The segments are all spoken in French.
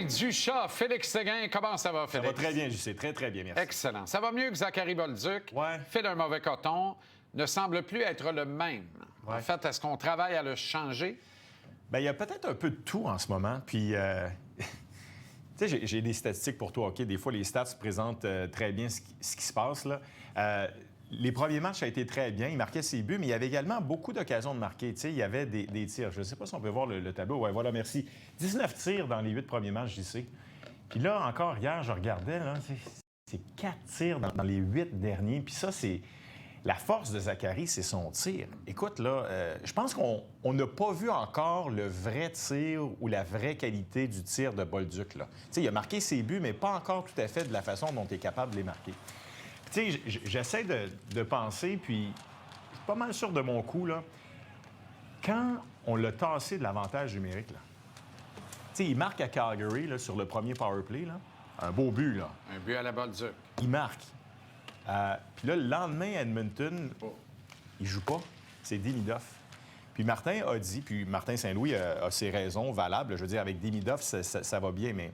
du chat, Félix Séguin. Comment ça va, Félix? Ça va très bien, JC. Très, très bien, merci. Excellent. Ça va mieux que Zachary Bolduc. Ouais. Fait d'un mauvais coton. Ne semble plus être le même. Ouais. En fait, est-ce qu'on travaille à le changer? Bien, il y a peut-être un peu de tout en ce moment. Puis, tu sais, j'ai des statistiques pour toi, OK? Des fois, les stats présentent très bien ce qui se passe, là. Les premiers matchs, ça a été très bien. Il marquait ses buts, mais il y avait également beaucoup d'occasions de marquer. Tu sais, il y avait des tirs. Je ne sais pas si on peut voir le tableau. Oui, voilà, merci. 19 tirs dans les 8 premiers matchs, JC. Puis là, encore hier, je regardais, là, c'est 4 tirs dans les 8 derniers. Puis ça, c'est... La force de Zachary, c'est son tir. Écoute, là, je pense qu'on n'a pas vu encore le vrai tir ou la vraie qualité du tir de Bolduc, là. Tu sais, il a marqué ses buts, mais pas encore tout à fait de la façon dont il est capable de les marquer. Tu sais, j'essaie de penser, puis je suis pas mal sûr de mon coup, là. Quand on l'a tassé de l'avantage numérique, là, tu sais, il marque à Calgary, là, sur le premier power play, là. Un beau but, là. Un but à la Bolduc. Il marque. Puis là, le lendemain, à Edmonton, il joue pas. C'est Demidov. Puis Martin a dit, puis Martin Saint-Louis a ses raisons valables. Je veux dire, avec Demidov, ça va bien, mais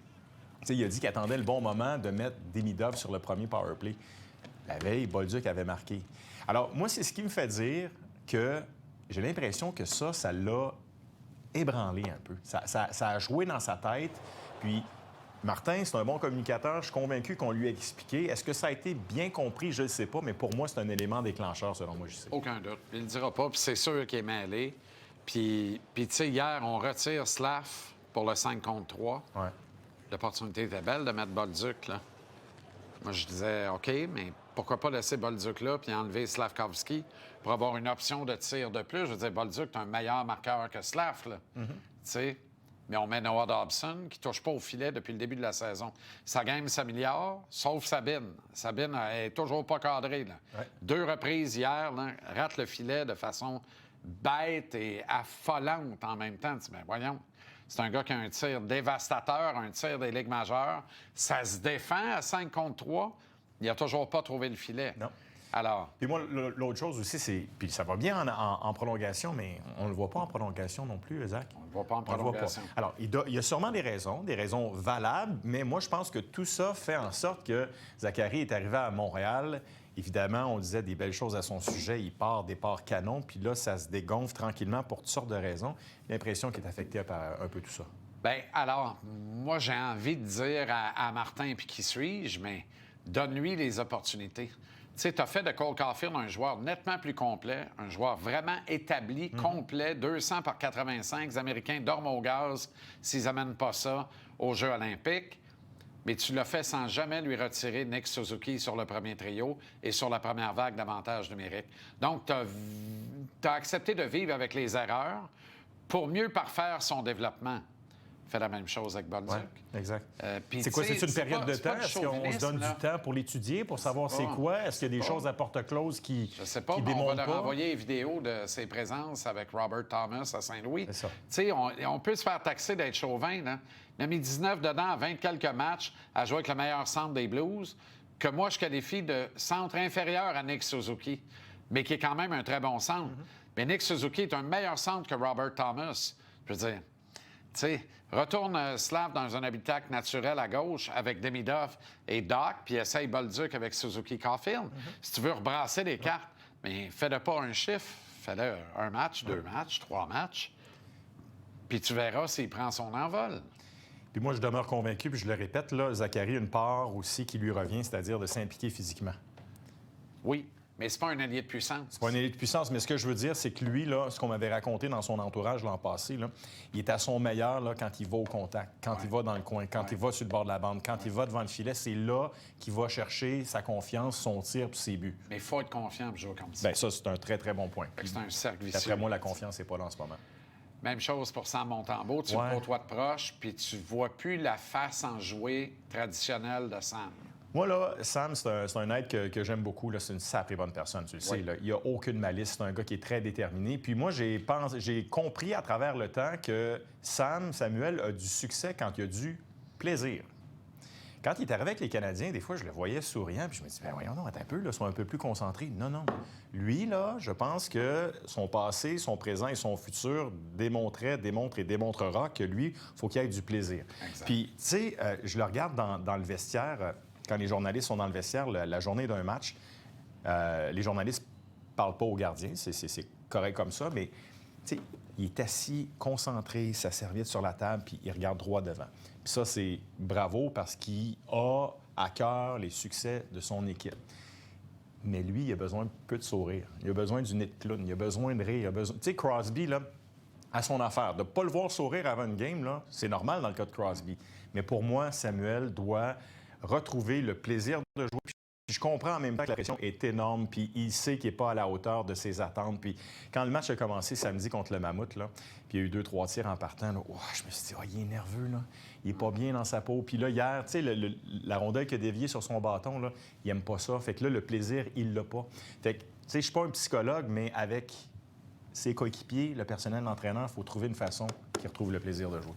tu sais, il a dit qu'il attendait le bon moment de mettre Demidov sur le premier power play. La veille, Bolduc avait marqué. Alors, moi, c'est ce qui me fait dire que j'ai l'impression que ça l'a ébranlé un peu. Ça a joué dans sa tête, puis... Martin, c'est un bon communicateur. Je suis convaincu qu'on lui a expliqué. Est-ce que ça a été bien compris? Je ne sais pas, mais pour moi, c'est un élément déclencheur, selon moi, je sais. Aucun doute. Il ne le dira pas, puis c'est sûr qu'il est mêlé. Puis tu sais, hier, on retire Slav pour le 5 contre 3. Ouais. L'opportunité était belle de mettre Bolduc, là. Moi, je disais, OK, mais pourquoi pas laisser Bolduc là puis enlever Slavkovski pour avoir une option de tir de plus? Je veux dire, Bolduc est un meilleur marqueur que Slav, là. Tu sais? Mais on met Noah Dobson, qui ne touche pas au filet depuis le début de la saison. Sa game s'améliore, sauf Sabine. Sabine n'est toujours pas cadrée, là. Ouais. 2 reprises hier, là, rate le filet de façon bête et affolante en même temps. Tu dis, bien, voyons, c'est un gars qui a un tir dévastateur, un tir des ligues majeures. Ça se défend à 5 contre 3. Il n'a toujours pas trouvé le filet. Non. Alors... Puis moi, l'autre chose aussi, c'est... Puis ça va bien en prolongation, mais on ne le voit pas en prolongation non plus, Zach. On ne le voit pas en prolongation. Alors, il y a sûrement des raisons valables, mais moi, je pense que tout ça fait en sorte que Zachary est arrivé à Montréal. Évidemment, on disait des belles choses à son sujet. Il part des parts canons, puis là, ça se dégonfle tranquillement pour toutes sortes de raisons. L'impression qu'il est affecté par un peu tout ça. Bien, alors, moi, j'ai envie de dire à Martin, puis qui suis-je, mais donne-lui les opportunités. Tu sais, tu as fait de Cole Caulfield un joueur nettement plus complet, un joueur vraiment établi, complet, 200 par 85. Les Américains dorment au gaz s'ils n'amènent pas ça aux Jeux olympiques. Mais tu l'as fait sans jamais lui retirer Nick Suzuki sur le premier trio et sur la première vague d'avantages numériques. Donc, tu as accepté de vivre avec les erreurs pour mieux parfaire son développement. Fait la même chose avec Bolduc. Ouais, exact. C'est quoi, c'est une période de temps? Est-ce qu'on se donne là. du temps pour l'étudier, pour savoir c'est quoi? Est-ce qu'il y a des choses à porte close qui Je sais pas, qui mais on va démontrent leur pas? envoyer une vidéo de ses présences avec Robert Thomas à Saint-Louis. C'est ça. Tu sais, on peut se faire taxer d'être chauvin, là. Il a mis 19 dedans à 20 quelques matchs à jouer avec le meilleur centre des Blues, que moi, je qualifie de centre inférieur à Nick Suzuki, mais qui est quand même un très bon centre. Mais Nick Suzuki est un meilleur centre que Robert Thomas. Je veux dire... Tu sais, retourne Slav dans un habitacle naturel à gauche avec Demidov et Doc, puis essaye Bolduc avec Suzuki Caulfield. Si tu veux rebrasser les cartes, mais fais-le pas un chiffre, fais-le un match, 2 matchs, 3 matchs, puis tu verras s'il prend son envol. Puis moi, je demeure convaincu, puis je le répète, là, Zachary a une part aussi qui lui revient, c'est-à-dire de s'impliquer physiquement. Oui, mais c'est pas un allié de puissance. C'est pas un allié de puissance, mais ce que je veux dire, c'est que lui, là, ce qu'on m'avait raconté dans son entourage l'an passé, là, il est à son meilleur là, quand il va au contact, quand il va dans le coin, quand il va sur le bord de la bande, quand il va devant le filet. C'est là qu'il va chercher sa confiance, son tir puis ses buts. Mais il faut être confiant pour jouer comme ça. Bien, ça, c'est un très, très bon point. C'est un cercle vicieux. D'après moi, la confiance n'est pas là en ce moment. Même chose pour Sam Montembeault. Tu le côtoies de proche, puis tu vois plus la face en jouer traditionnelle de Sam. Moi, là, Sam, c'est un être que j'aime beaucoup. C'est une sacrée bonne personne, tu le sais. Là. Il n'y a aucune malice. C'est un gars qui est très déterminé. Puis moi, j'ai compris à travers le temps que Samuel, a du succès quand il a du plaisir. Quand il est arrivé avec les Canadiens, des fois, je le voyais souriant, puis je me dis, ben voyons, non, attends un peu, là, sont un peu plus concentrés. Non, non. Lui, là, je pense que son passé, son présent et son futur démontre et démontrera que lui, il faut qu'il ait du plaisir. Exact. Puis, tu sais, je le regarde dans le vestiaire, quand les journalistes sont dans le vestiaire, la journée d'un match, les journalistes ne parlent pas aux gardiens, c'est correct comme ça, mais, tu sais, il est assis, concentré, sa serviette sur la table, puis il regarde droit devant. Puis ça, c'est bravo parce qu'il a à cœur les succès de son équipe. Mais lui, il a besoin un peu de sourire. Il a besoin du nez de clown. Il a besoin de rire. Il a besoin... Tu sais, Crosby, là, à son affaire, de ne pas le voir sourire avant une game, là, c'est normal dans le cas de Crosby. Mais pour moi, Samuel doit retrouver le plaisir de jouer. Puis je comprends en même temps que la pression est énorme, puis il sait qu'il n'est pas à la hauteur de ses attentes. Puis quand le match a commencé samedi contre le Mammouth, là, puis il y a eu 2-3 tirs en partant, là, je me suis dit, il est nerveux, là. Il n'est pas bien dans sa peau. Puis là, hier, tu sais, la rondelle qui a dévié sur son bâton, là, il n'aime pas ça. Fait que là, le plaisir, il l'a pas. Fait que, tu sais, je ne suis pas un psychologue, mais avec ses coéquipiers, le personnel, l'entraîneur, il faut trouver une façon qu'il retrouve le plaisir de jouer.